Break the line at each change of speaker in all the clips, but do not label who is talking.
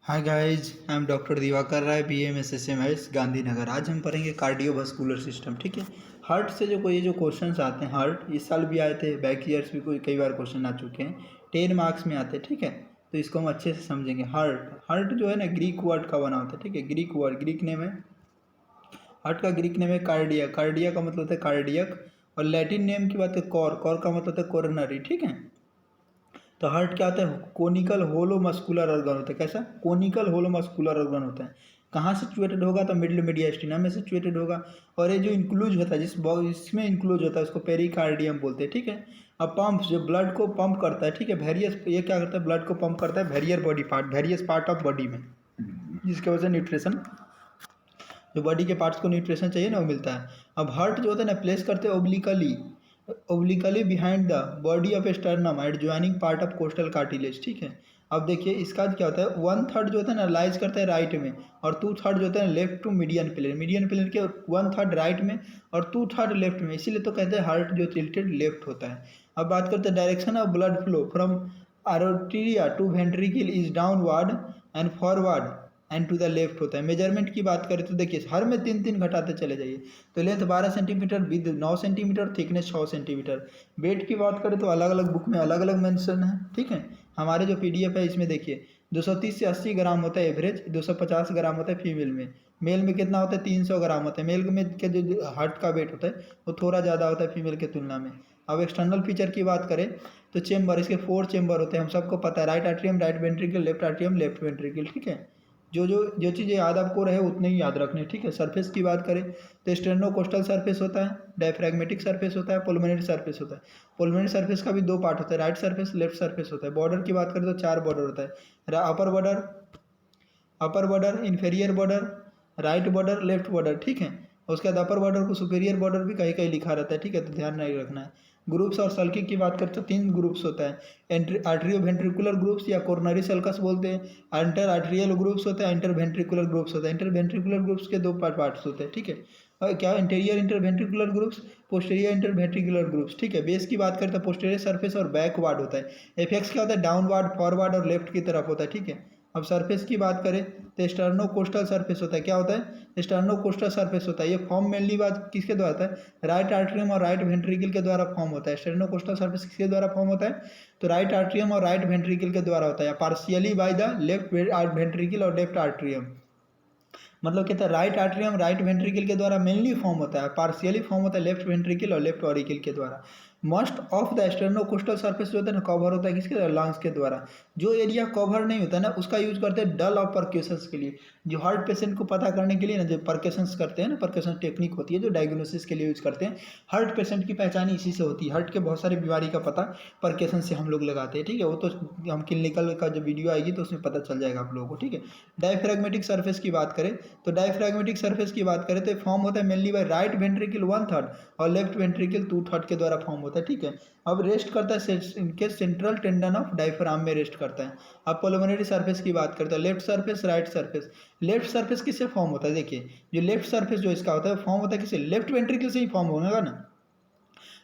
Hi guys, I am doctor Diwakar Rai, BAMS Gandhinagar. आज हम पढ़ेंगे कार्डियोवास्कुलर सिस्टम। ठीक है, हार्ट से जो कोई जो क्वेश्चंस आते हैं, हार्ट इस साल भी आए थे, बैक ईयर्स भी कोई कई बार क्वेश्चन आ चुके हैं, 10 मार्क्स में आते हैं। ठीक है, तो इसको हम अच्छे से समझेंगे। हार्ट हार्ट जो है ना, ग्रीक वर्ड का बना होता है। ठीक है, ग्रीक वर्ड, ग्रीक नेम है हार्ट का। ग्रीक नेम है कार्डिया। कार्डिया का मतलब होता है कार्डियक, और लैटिन नेम की बात है कॉर। कॉर का मतलब होता है कोरोनरी। ठीक है, तो हार्ट क्या होता है? कोनिकल होलो मस्कुलर ऑर्गन होता है। कैसा? कोनिकल होलो मस्कुलर ऑर्गन होता है। कहाँ सिचुएटेड होगा? तो मिडिल मीडियास्टिनम में सिचुएटेड होगा। और ये जो इंक्लूज होता है, इसमें इंक्लूज होता है, उसको पेरिकार्डियम बोलते हैं। ठीक है, अब पंप जो ब्लड को पंप करता है। ठीक है, वेरियस, ये क्या करता है? ब्लड को पंप करता है वेरियस पार्ट ऑफ बॉडी में, जिसकी वजह से न्यूट्रिशन, जो बॉडी के पार्ट्स को न्यूट्रिशन चाहिए ना, वो मिलता है। अब हार्ट जो होता है ना, प्लेस करते हैं obliquely behind the body of sternum at joining part of costal cartilage. ठीक है, अब देखिए इसका क्या होता है, 1/3 जो होता है ना लाइज करता है राइट में, और 2/3 जो होता है left to median plane. Median plane के 1/3 राइट में और 2/3 लेफ्ट में, इसीलिए तो कहते हैं हार्ट जो टिल्टेड लेफ्ट होता है। अब बात करते हैं direction of blood flow from atria to ventricle is downward and forward and to the left होता है। मेजरमेंट की बात करें तो देखिए हर में 3-3 घटाते चले जाइए। तो length 12 centimetre, width 9 centimetre, thickness 6 centimetre. Weight की बात करें तो अलग अलग बुक में अलग अलग मेंशन है। ठीक है, हमारे जो PDF है इसमें देखिए 230 से 80 ग्राम होता है एवरेज, 250 ग्राम होता है फीमेल में। मेल में कितना होता है? 300 ग्राम होता है। मेल में के जो हार्ट का वेट होता है वो थोड़ा ज़्यादा होता है फीमेल के तुलना में। अब एक्सटर्नल फीचर की बात करें तो चेंबर, इसके 4 चेंबर होते हैं, हम सबको पता है। Right atrium, right ventricle, left atrium, left ventricle. ठीक है, जो चीज़ें याद आपको रहे उतने ही याद रखने। ठीक है, सरफेस की बात करें तो स्टेर्नोकोस्टल सरफेस होता है, डायफ्रैग्मेटिक सरफेस होता है, पुल्मोनरी सरफेस होता है। पुल्मोनरी सरफेस का भी 2 पार्ट होता है, राइट सरफेस, लेफ्ट सरफेस होता है। बॉर्डर की बात करें तो 4 बॉर्डर होता है, upper border, inferior border, right border, left border. ठीक है, उसके बाद अपर बॉर्डर को सुपीरियर बॉर्डर भी कहीं कहीं लिखा रहता है। ठीक है, तो ध्यान नहीं रखना है। ग्रुप्स और सल्की की बात करें तो 3 ग्रुप्स होता है, आर्ट्रियो वेंट्रिकुलर ग्रुप्स या कोरोनरी सल्कस बोलते हैं। इंटर आर्ट्रियल ग्रुप्स होता है, इंटर वेंट्रिकुलर ग्रुप्स होता है। इंटर वेंट्रिकुलर ग्रुप्स के 2 पार्ट्स होते हैं। ठीक है, और क्या? Interior inter ventricular groups, posterior inter ventricular groups. ठीक है, बेस की बात करें तो पोस्टीरियर सरफेस और बैकवर्ड होता है। एफेक्स क्या होता है? डाउनवर्ड, फॉरवर्ड और लेफ्ट की तरफ होता है। ठीक है, अब सरफेस की बात करें तो स्टर्नोकोस्टल सरफेस होता है। क्या होता है? स्टर्नोकोस्टल सरफेस होता है। ये फॉर्म मेनली बात किसके द्वारा होता है? राइट आर्ट्रियम और राइट वेंट्रिकल के द्वारा फॉर्म होता है। स्टर्नोकोस्टल सरफेस किसके द्वारा फॉर्म होता है? तो राइट आर्ट्रियम और राइट वेंट्रिकल के द्वारा होता है, partially bye the left ventricle और लेफ्ट आर्ट्रियम। मतलब कहता है राइट आर्ट्रियम राइट वेंट्रिकल के द्वारा मेनली फॉर्म होता है, पार्शियली फॉर्म होता है लेफ्ट वेंट्रिकल और लेफ्ट ऑरिकल के द्वारा। मोस्ट ऑफ द स्टेर्नोकोस्टल सरफेस जो होता है ना, कवर होता है किसके द्वारा? लंग्स के द्वारा। जो एरिया कवर नहीं होता है ना, उसका यूज करते हैं डल और परक्यूशंस के लिए। जो हार्ट पेशेंट को पता करने के लिए ना, जो परक्यूशंस करते हैं ना, परक्यूशन टेक्निक होती है जो डायग्नोसिस के लिए यूज करते हैं। हार्ट पेशेंट की पहचान इसी से होती है। हार्ट के बहुत सारी बीमारी का पता परक्यूशन से हम लोग लगाते हैं। ठीक है, वो तो हम क्लिनिकल का जो वीडियो आएगी तो उसमें पता चल जाएगा आप लोगों को। ठीक है, डायफ्रैग्मेटिक सरफेस की बात करें तो डायफ्रैग्मेटिक सरफेस की बात करें तो फॉर्म होता है मेनली बाय राइट वेंट्रिकल 1/3 और लेफ्ट वेंट्रिकल 2/3 के द्वारा फॉर्म होता है। ठीक है, अब रेस्ट करता है इनके सेंट्रल टेंडन ऑफ डायफ्राम में रेस्ट करता है। अब पुल्मोनरी सरफेस की बात करते हैं, left surface, right surface. Left surface किससे फॉर्म होता है? देखिए जो लेफ्ट सरफेस जो इसका होता है फॉर्म होता है किससे? लेफ्ट वेंट्रिकल से ही फॉर्म होगा ना,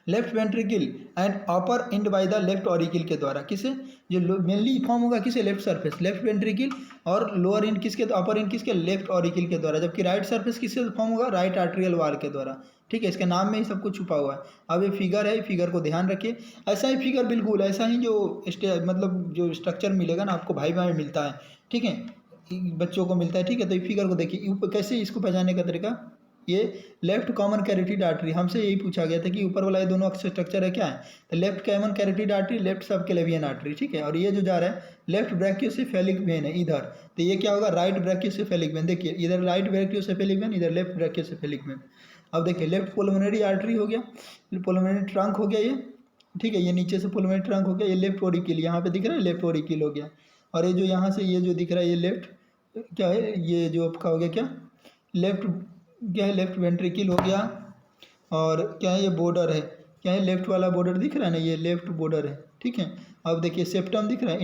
left ventricle and upper end by the left auricle के द्वारा। किसे? जो मेनली फॉर्म होगा किसे? लेफ्ट सरफेस, लेफ्ट वेंट्रिकल, और लोअर एंड किसके? अपर एंड किसके? लेफ्ट ऑरिकल के द्वारा। जबकि राइट सरफेस किससे फॉर्म होगा? राइट आर्ट्रियल वाल के द्वारा। ठीक है, इसके नाम में ही सब कुछ छुपा हुआ है। अब ये फिगर है, फिगर को ध्यान रखिए। ऐसा ही फिगर, बिल्कुल ऐसा ही जो मतलब जो स्ट्रक्चर मिलेगा ना आपको भाई में मिलता है। ठीक है, बच्चों को मिलता है। ठीक है, तो ये फिगर को देखिए, कैसे इसको पहचानने का तरीका। ये लेफ्ट कॉमन कैरोटिड आर्टरी, हमसे यही पूछा गया था कि ऊपर वाला ये दोनों अक्ष स्ट्रक्चर है क्या है, तो left common carotid artery, left subclavian artery. ठीक है, और ये जो जा रहा है लेफ्ट ब्रैकियोसेफेलिक वेन है इधर, तो ये क्या होगा? Right brachiocephalic vein. देखिए इधर राइट ब्रैकियोसेफेलिक वेन, इधर लेफ्ट ब्रैकियोसेफेलिक वेन। अब देखिए लेफ्ट पुल्मोनरी आर्टरी हो गया, पुल्मोनरी ट्रंक हो गया ये। ठीक है, ये नीचे से पुल्मोनरी ट्रंक हो गया। ये लेफ्ट ओरिकिल यहाँ पे दिख रहा है, लेफ्ट ओरिकिल हो गया। और ये जो यहाँ से ये जो दिख रहा है ये लेफ्ट क्या है? ये जो आपका हो गया क्या? लेफ्ट क्या है? लेफ्ट वेंट्रिकल हो गया। और क्या है? ये बॉर्डर है। क्या है? लेफ्ट वाला बॉर्डर दिख रहा है ना, ये लेफ्ट बॉर्डर है। ठीक है, अब देखिए सेप्टम दिख रहा है,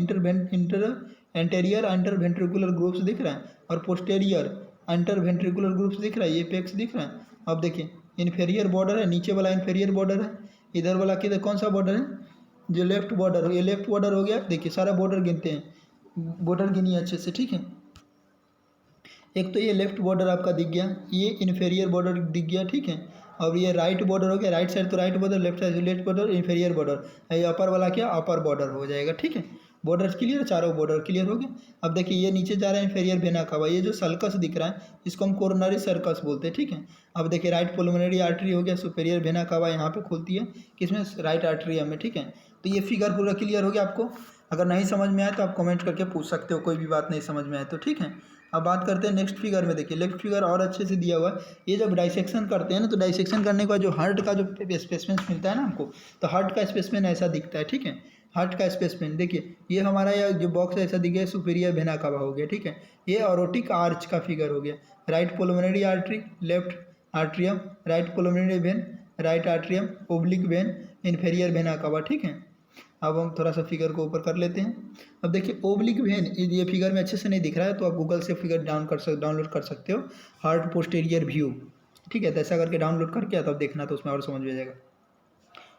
एंटेरियर इंटर वेंट्रिकुलर ग्रुप्स दिख रहा है, और पोस्टेरियर इंटर वेंट्रिकुलर ग्रुप्स दिख रहा है, ये पेक्स दिख रहा है। अब देखिए इन्फेरियर बॉर्डर है, नीचे वाला इन्फेरियर बॉर्डर है, इधर वाला किधर कौन सा बॉर्डर है? जो लेफ्ट बॉर्डर, ये लेफ्ट बॉर्डर हो गया। देखिए सारा बॉर्डर गिनते हैं, बॉर्डर गिनिए अच्छे से। ठीक है, एक तो ये लेफ्ट बॉर्डर आपका दिख गया, ये इन्फेरियर बॉर्डर दिख गया, ठीक है। और ये राइट बॉर्डर हो गया, राइट साइड तो right border, left side left border, inferior border. ये अपर वाला क्या, अपर बॉर्डर हो जाएगा, ठीक है। बॉर्डर क्लियर, चारों बॉर्डर क्लियर हो गया। अब देखिए ये नीचे जा रहा है इन्फेरियर वेना कावा, ये जो सर्कस दिख रहा है इसको हम कोरोनरी सर्कस बोलते हैं, ठीक है। अब देखिए राइट पुल्मोनरी आर्टरी हो गया, सुपेरियर वेना कावा यहाँ पे खुलती है किसमें, राइट आर्टरियम में, ठीक है। तो ये फिगर पूरा क्लियर हो गया आपको। अगर नहीं समझ में आए तो आप कमेंट करके पूछ सकते हो, कोई भी बात नहीं समझ में आए तो, ठीक है। अब बात करते हैं नेक्स्ट फिगर में। देखिए नेक्स्ट फिगर और अच्छे से दिया हुआ है। ये जब डाइसेक्शन करते हैं ना, तो डाइसेक्शन करने के बाद जो हार्ट का जो स्पेसमेन मिलता है ना हमको, तो हार्ट का स्पेसमेन ऐसा दिखता है, ठीक है। हार्ट का स्पेसमेन देखिए, ये हमारा यह जो बॉक्स ऐसा दिख गया, सुपीरियर वेना कावा हो गया, ठीक है। ये ऑरोटिक आर्च का फिगर हो गया। Right pulmonary artery, left atrium, right pulmonary vein, right atrium, oblique vein, inferior vena cava, ठीक है। अब हम थोड़ा सा फिगर को ऊपर कर लेते हैं। अब देखिए ओब्लिक वेन, ये फिगर में अच्छे से नहीं दिख रहा है तो आप गूगल से फिगर डाउनलोड कर सकते हो, हार्ट पोस्टीरियर व्यू, ठीक है। तो ऐसा करके डाउनलोड करके तब देखना, तो उसमें और समझ में आ जाएगा।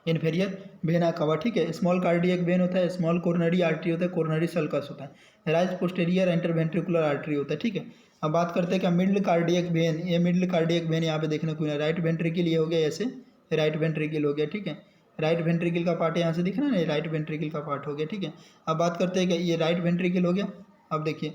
इन्फेरियर वेना कावा, ठीक है। स्मॉल कार्डियक वेन होता है, स्मॉल कोरोनरी आर्टरी होता है, कोरोनरी सल्कस होता है, राइट पोस्टीरियर इंटरवेंट्रिकुलर आर्टरी होता है, ठीक है। अब बात करते हैं क्या, मिडल कार्डियक वेन। ये मिडल कार्डियक वेन यहाँ पे देखने को मिला, राइट वेंट्रिकल ये हो गया, ऐसे राइट वेंट्रिकल हो गया, ठीक है। राइट वेंट्रिकल का पार्ट यहाँ से दिख रहा है ना, राइट वेंट्रिकल का पार्ट हो गया, ठीक है। अब बात करते हैं कि ये राइट वेंट्रिकल हो गया। अब देखिए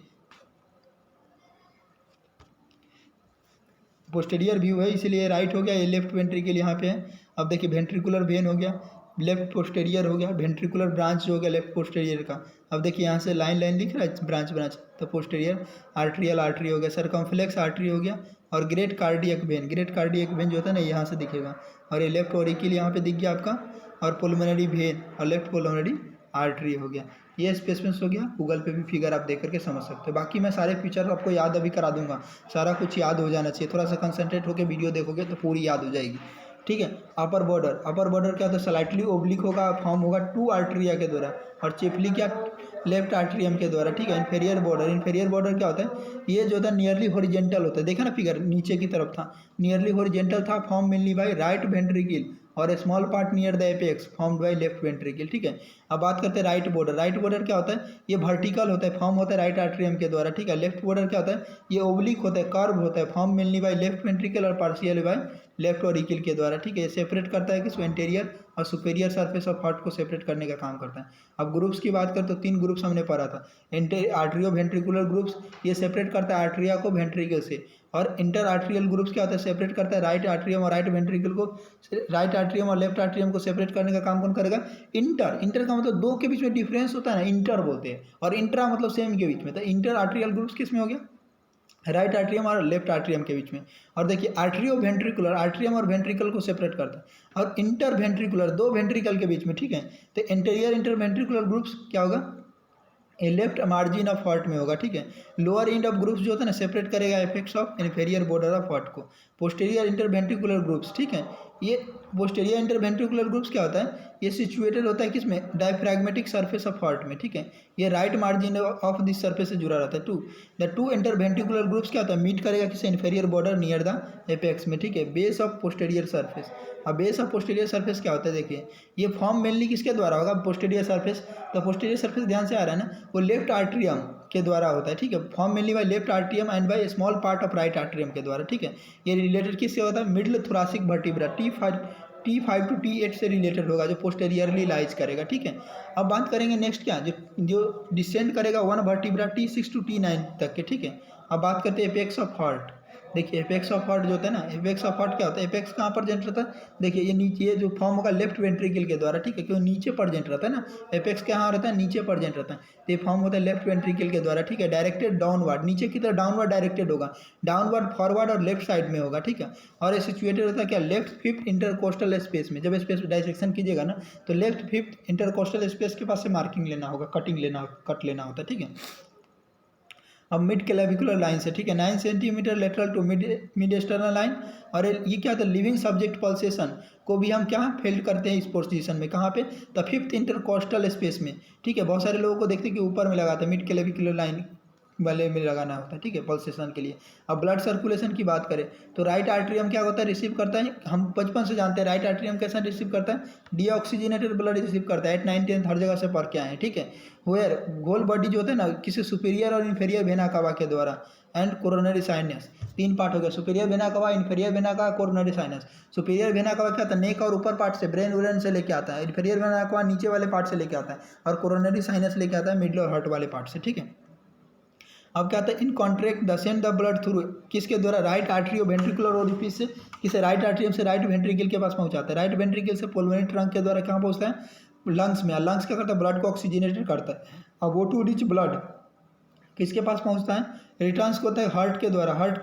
पोस्टीरियर व्यू है इसलिए राइट हो गया, ये लेफ्ट वेंट्रिकल यहाँ पे है। अब देखिए वेंट्रिकुलर वेन हो गया, लेफ्ट पोस्टीरियर हो गया, वेंट्रिकुलर ब्रांच हो गया लेफ्ट पोस्टीरियर का। अब देखिए यहाँ से लाइन लाइन दिख रहा है, ब्रांच, तो पोस्टीरियर आर्ट्रियल आर्टरी हो गया, सरकमफ्लेक्स आर्टरी हो गया, और great cardiac vein, great cardiac vein जो होता है ना यहाँ से दिखेगा, और ये लेफ्ट ऑरिकल यहाँ पे दिख गया आपका, और पुल्मोनरी वेन और लेफ्ट पुल्मोनरी आर्टरी हो गया। ये स्पेसमेंट्स हो गया। गूगल पे भी फिगर आप देख करके समझ सकते हो। बाकी मैं सारे फीचर आपको याद अभी करा दूंगा, सारा कुछ याद हो जाना चाहिए, थोड़ा सा कंसंट्रेट होकर वीडियो देखोगे तो पूरी याद हो जाएगी, ठीक है। अपर बॉर्डर क्या होता है, स्लाइटली ओब्लिक होगा, फॉर्म होगा टू आर्टरिया के द्वारा, और चिपली क्या, लेफ्ट आर्ट्रियम के द्वारा, ठीक है। इन्फेरियर बॉर्डर क्या होता है, ये जो होता है नियरली हॉरिजेंटल होता है, देखा ना फिगर नीचे की तरफ था, नियरली हॉरिजेंटल था, form mainly by right ventricle, और small part near the apex formed by left ventricle, ठीक है। अब बात करते हैं राइट बॉर्डर क्या होता है, ये वर्टिकल होता है, फॉर्म होता है राइट आर्ट्रियम के द्वारा, ठीक है। लेफ्ट बॉर्डर क्या होता है, ये ओब्लिक होता है, कर्व होता है, form mainly bye left ventricle और पार्शियल बाय लेफ्ट ऑरिकल के द्वारा, ठीक है। ये सेपरेट करता है कि एंटीरियर और सुपेरियर सरफेस ऑफ हार्ट को सेपरेट करने का काम करता है। अब ग्रुप्स की बात करें तो 3 ग्रुप्स हमने पढ़ा था। आर्ट्रियो वेंट्रिकुलर ग्रुप्स, ये सेपरेट करता है आर्ट्रिया को वेंट्रिकल से, और इंटर आर्ट्रियल ग्रुप्स क्या होता है, सेपरेट करता है राइट आर्ट्रियम और राइट वेंट्रिकल को, राइट आर्ट्रियम और लेफ्ट आर्ट्रियम को सेपरेट करने का काम कौन करेगा, इंटर का मतलब दो के बीच में डिफरेंस होता है ना, इंटर बोलते हैं, और इंट्रा मतलब सेम के बीच में। तो इंटर आर्ट्रियल ग्रुप्स किस में हो गया, राइट आर्ट्रियम और लेफ्ट आर्ट्रियम के बीच में। और देखिए आर्ट्रियो वेंट्रिकुलर, आर्ट्रियम और वेंट्रिकल को सेपरेट करता है, और इंटर वेंट्रिकुलर, दो वेंट्रिकल के बीच में, ठीक है। तो इंटीरियर इंटर वेंट्रिकुलर ग्रुप्स क्या होगा, ये लेफ्ट मार्जिन ऑफ हार्ट में होगा, ठीक है। लोअर एंड ऑफ ग्रुप्स जो होता है ना, सेपरेट करेगा apex of inferior border of heart को। पोस्टीरियर इंटरवेंट्रिकुलर ग्रुप्स, ठीक है, ये पोस्टीरियर इंटरवेंट्रिकुलर ग्रुप्स क्या होता है, ये सिचुएटेड होता है किसमें, डायफ्रैग्मेटिक सरफेस ऑफ हार्ट में, ठीक है। ये right margin of this surface से जुड़ा रहता है। द टू इंटरवेंट्रिकुलर ग्रुप्स क्या होता है, मीट करेगा किसे, inferior border near the apex में, ठीक है, बेस ऑफ पोस्टीरियर सरफेस। अब बेस ऑफ पोस्टीरियर सरफेस क्या होता है, देखिए ये फॉर्म मेनली किसके द्वारा होगा, पोस्टीरियर सरफेस। तो पोस्टीरियर सरफेस ध्यान से आ रहा है ना, वो लेफ्ट आर्ट्रियम के द्वारा होता है, ठीक है। Form mainly by left atrium and by small part of right atrium के द्वारा, ठीक है। ये रिलेटेड किससे होता है, middle thoracic vertebra T5 to T8 से रिलेटेड होगा, जो पोस्टेरियरली लाइज करेगा, ठीक है। अब बात करेंगे नेक्स्ट क्या, जो डिसेंड करेगा 1 वर्टिब्रा T6 to T9 तक के, ठीक है। अब बात करते हैं एपेक्स ऑफ हार्ट। देखिए एपेक्स ऑफ हार्ट जो होता है ना, एपेक्स ऑफ हार्ट क्या होता है, एपेक्स कहाँ पर जेंट रहता है, देखिए ये नीचे, ये जो फॉर्म होगा लेफ्ट वेंट्रिकल के द्वारा, ठीक है, क्यों नीचे पर जेंट रहता है ना, एपेक्स कहाँ रहता है, नीचे पर जेंट रहता है। तो ये फॉर्म होता है लेफ्ट वेंट्रिकल के द्वारा, ठीक है, डायरेक्टेड डाउनवर्ड, नीचे की तरफ डाउनवर्ड डायरेक्टेड होगा, डाउनवर्ड फॉरवर्ड और लेफ्ट साइड में होगा, ठीक है। और ये सिचुएटेड होता है क्या, लेफ्ट फिफ्थ इंटरकोस्टल स्पेस में। जब स्पेस डाइसेक्शन कीजिएगा ना, तो लेफ्ट फिफ्थ इंटरकोस्टल स्पेस के पास से मार्किंग लेना होगा, कट लेना होता है, ठीक है। अब मिड क्लेविकुलर लाइन से, ठीक है, 9 centimetre lateral to mid external line. और ये क्या होता है, लिविंग सब्जेक्ट पल्सेशन को भी हम क्या फेल्ड करते हैं इस पोजीशन में, कहाँ पे, द फिफ्थ इंटरकोस्टल स्पेस में, ठीक है। बहुत सारे लोगों को देखते हैं कि ऊपर में लगाते हैं मिड क्लेविकुलर लाइन, वाले में लगाना होता है, ठीक है, पल्सेशन के लिए। अब ब्लड सर्कुलेशन की बात करें तो राइट आर्टरियम क्या होता है, रिसीव करता है, हम बचपन से जानते हैं राइट आर्टरियम कैसा रिसीव करता है, डीऑक्सीजनेटेड ब्लड रिसीव करता है। 8, 9, 10 हर जगह से पढ़ के आए हैं, ठीक है। वेयर होल बॉडी जो होता है ना, किसी सुपीरियर और इन्फीरियर वेना कवा के द्वारा एंड कोरोनरी साइनस, 3 पार्ट हो गया, सुपीरियर वेना कवा, इन्फीरियर वेना कवा, कोरोनरी साइनस। सुपीरियर वेना कवा क्या होता है, नेक और ऊपर पार्ट से, ब्रेन उरेन से लेके आता है। इन्फीरियर वेना कवा नीचे वाले पार्ट से लेके आता है, और कोरोनरी साइनस लेके आता है मिडल और हार्ट वाले पार्ट से, ठीक है। अब क्या आता है, इन contract the send the blood through, किसके द्वारा, राइट आर्टरी वेंट्रिकुलर ओरिफिस से, किसे, राइट आर्टरियम से राइट वेंट्रिकल के पास पहुंचाता है। राइट वेंट्रिकल से पुलमोनरी ट्रंक के द्वारा कहाँ पहुंचता है, लंग्स में। लंग्स क्या करता है, ब्लड को ऑक्सीजनेटेड करता है। अब वो टू रिच ब्लड किसके पास पहुंचता है, रिटर्न्स को होता है हार्ट के द्वारा, heart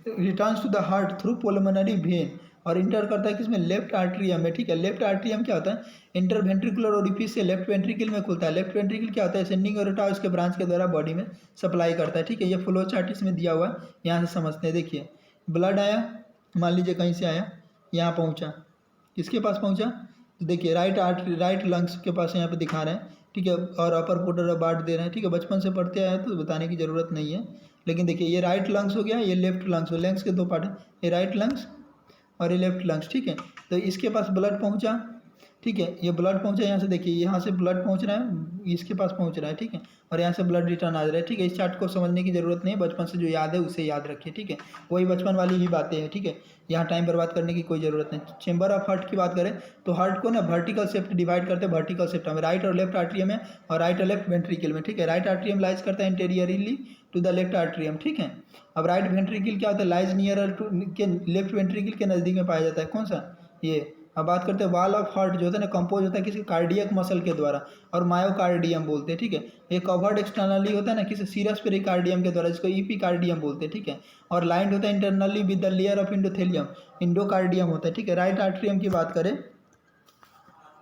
returns to the heart through pulmonary vein, और इंटर करता है किसमें, लेफ्ट आर्टरियम में, ठीक है। लेफ्ट आर्टरियम क्या होता है, इंटरवेंट्रिकुलर ओरिफिस से लेफ्ट वेंट्रिकल में खुलता है। लेफ्ट वेंट्रिकल क्या होता है, सेंडिंग एरोटा उसके ब्रांच के द्वारा बॉडी में सप्लाई करता है, ठीक है। ये फ्लो चार्ट इसमें दिया हुआ है, यहाँ से समझते हैं। देखिए ब्लड आया, मान लीजिए कहीं से आया, यहाँ पहुँचा, किसके पास पहुँचा, तो देखिए राइट आर्टरी, राइट लंग्स के पास यहाँ पे दिखा रहे हैं, ठीक है, और अपर पोर्टर बार्ट दे रहे हैं, ठीक है। बचपन से पढ़ते आए हैं तो बताने की ज़रूरत नहीं है, लेकिन देखिए ये राइट लंग्स हो गया, ये लेफ्ट लंग्स हो, लंग्स के 2 पार्ट हैं, ये राइट लंग्स और ये लेफ्ट लंग्स, ठीक है। तो इसके पास ब्लड पहुंचा, ठीक है, ये ब्लड पहुंचा, यहाँ से देखिए यहाँ से ब्लड पहुंच रहा है, इसके पास पहुंच रहा है, ठीक है, और यहाँ से ब्लड रिटर्न आ रहा है, ठीक है। इस चार्ट को समझने की जरूरत नहीं है, बचपन से जो याद है उसे याद रखिए, ठीक है। वही बचपन वाली ही बातें हैं, ठीक है, यहाँ टाइम बर्बाद करने की कोई ज़रूरत नहीं। चेंबर ऑफ हार्ट की बात करें तो हार्ट को ना वर्टिकल सेप्ट डिवाइड करते हैं, वर्टिकल सेप्ट में राइट और लेफ्ट आर्ट्रियम है, और राइट और लेफ्ट वेंट्रिकल में, ठीक है। राइट आर्ट्रियम लाइज करता है interiorly to the left atrium, ठीक है। अब राइट वेंट्रिकल क्या होता है, लाइज नियर टू के लेफ्ट वेंट्रिकल के नज़दीक में पाया जाता है, कौन सा, ये। अब बात करते हैं वॉल ऑफ हार्ट जो होता है ना, कंपोज होता है किसी कार्डियक मसल के द्वारा, और मायोकार्डियम बोलते हैं, ठीक है। ये कवर्ड एक्सटर्नली होता है ना किसी सीरस पेरिकार्डियम के द्वारा, जिसको ईपीकार्डियम बोलते हैं, ठीक है। और लाइंड होता है internally with the layer of endothelium, endocardium होता है, ठीक है। राइट आर्ट्रियम की बात करें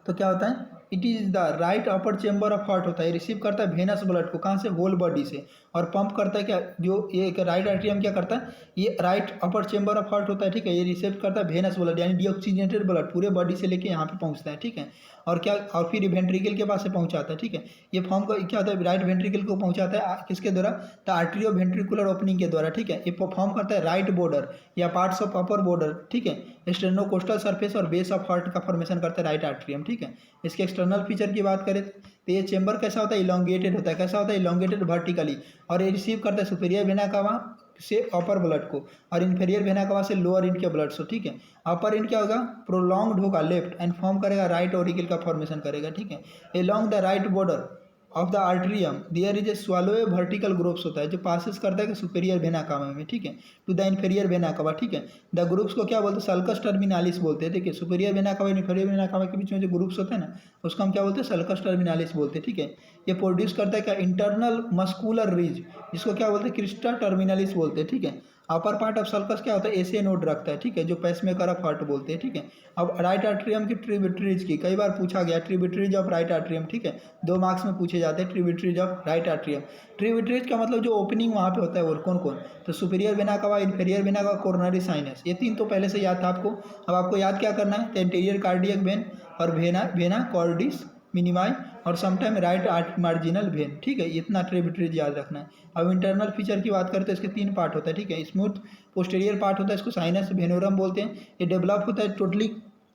तो क्या होता है, it is the right upper chamber of heart होता है, रिसीव करता है वेनस ब्लड को, कहाँ से, होल बॉडी से, और पंप करता है क्या, जो ये राइट आर्ट्रियम क्या करता है, ये right upper chamber of heart होता है, ठीक है, ये रिसीव करता है वेनस ब्लड यानी डीऑक्सीजनेटेड ब्लड पूरे बॉडी से लेके यहाँ पे पहुँचता है, ठीक है। और क्या, और फिर वेंट्रिकल के पास से पहुँचाता है, ठीक है। ये फॉर्म का क्या होता है, राइट वेंट्रिकल को पहुँचाता है किसके द्वारा, द आर्ट्रियो वेंट्रिकुलर ओपनिंग के द्वारा, ठीक है। ये फॉर्म करता है राइट बॉर्डर या पार्ट्स ऑफ अपर बॉर्डर, ठीक है। स्टेनोकोस्टल सरफेस और बेस ऑफ हार्ट का फॉर्मेशन करता है राइट आर्ट्रियम, ठीक है। इसके एक्सटर्नल फीचर की बात करें तो ये चेंबर कैसा होता है, इलोंगेटेड होता है, कैसा होता है, इलोंगेटेड वर्टिकली, और ये रिसीव करता है सुपीरियर वेना कावा से अपर ब्लड को, और इन्फीरियर वेना कावा से लोअर इंड के ब्लड को, ठीक है। अपर इंड क्या होगा, प्रोलॉन्ग्ड होगा लेफ्ट एंड फॉर्म करेगा राइट ऑरिकल का फॉर्मेशन करेगा, ठीक है। Along the right border of the atrium there is a shallow vertical groups होता है जो पासिस करता है कि सुपीरियर वेना कावा में, ठीक है, to the inferior vena cava, ठीक है। द ग्रुप्स को क्या बोलते हैं, सल्कस टर्मिनालिस बोलते हैं, ठीक है। Superior vena cava inferior vena cava के बीच में जो ग्रुप्स होते हैं ना, उसको हम क्या बोलते हैं, सल्कस टर्मिनालिस बोलते हैं, ठीक है। ये प्रोड्यूस करता है क्या, इंटरनल मस्कुलर रिज, जिसको क्या बोलते हैं, क्रिस्टा टर्मिनालिस बोलते हैं, ठीक है। अपर पार्ट ऑफ सल्कस क्या होता है, एसे नोड रखता है, ठीक है, जो पेसमेकर ऑफ हार्ट बोलते हैं, ठीक है। अब राइट आर्ट्रियम की ट्रिब्यूटरीज की कई बार पूछा गया, ट्रिब्यूटरीज ऑफ राइट आर्ट्रियम, ठीक है, 2 मार्क्स में पूछे जाते हैं tributaries of right atrium. Tributaries का मतलब जो ओपनिंग वहाँ पे होता है, और कौन कौन, तो superior vena cava, inferior vena cava, coronary sinus, ये 3 तो पहले से याद था आपको। अब आपको याद क्या करना है, तो एंटीरियर कार्डियक वेन और वेना कॉर्डिस मिनिमाई और sometime right art marginal when, ठीक है। इतना ट्रिब्यूटरीज याद रखना है। अब इंटरनल फीचर की बात करते हैं, इसके 3 पार्ट होता है, ठीक है। स्मूथ पोस्टीरियर पार्ट होता है, इसको साइनस वेनोरम बोलते हैं। ये डेवलप होता है टोटली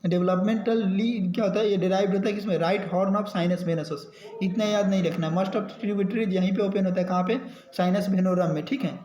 डेवलपमेंटली, क्या होता है, ये डिराइव्ड होता है किसमें, राइट हॉर्न ऑफ साइनस वेनसस, इतना याद नहीं रखना है। मोस्ट ऑफ ट्रिब्यूटरीज यहीं पे ओपन होता है, कहाँ पे, साइनस वेनोरम में, ठीक है,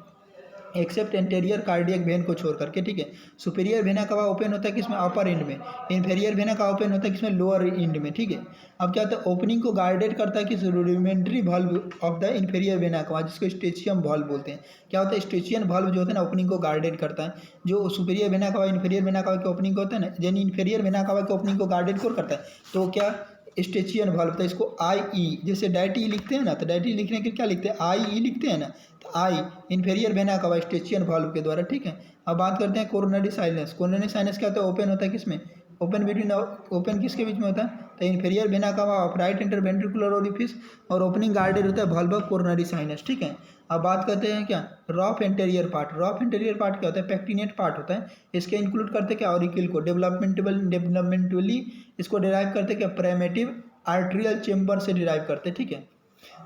एक्सेप्ट एंटेरियर कार्डियक वेन को छोड़ करके, ठीक है। सुपीरियर वेना कावा ओपन होता है किसमें, अपर एंड में। इन्फीरियर वेना कावा ओपन होता है किसमें, लोअर एंड में, ठीक है। अब क्या होता है, ओपनिंग को गार्डेड करता है किस, rudimentary valve of the inferior vena cava, जिसको स्टेचियम वाल्व बोलते हैं। क्या होता है, स्टेचियन वाल्व जो होता है ना, ओपनिंग को गार्डेड करता है। जो superior vena cava inferior vena cava के ओपनिंग होता है ना, यानी इन्फीरियर वेना कावा के ओपनिंग को गार्डेड कौन करता है, तो क्या, स्टेचियन वाल्व था। इसको आई ई, जैसे डायट ई लिखते हैं ना, तो डायट ई लिखने के क्या लिखते हैं, आई ई लिखते हैं ना, तो आई इन्फीरियर वेना कावा स्टेचियन वाल्व के द्वारा, ठीक है। अब बात करते हैं कोरोनरी साइनस। कोरोनरी साइनस क्या होता है, ओपन होता है किसमें, ओपन बिटवीन, ओपन किसके बीच में होता है, तो inferior vena cava of right interventricular orifice, और ओपनिंग गार्डेड होता है वाल्व ऑफ कोरोनरी साइनस, ठीक है। अब बात करते हैं क्या, rough anterior part. Rough anterior part क्या होता है, पैक्टिनेट पार्ट होता है। इसके इंक्लूड करते क्या, ऑरिकल को, डेवलपमेंटली इसको डिराइव करते क्या, प्राइमेटिव आर्ट्रियल चेंबर से डिराइव करते, ठीक है।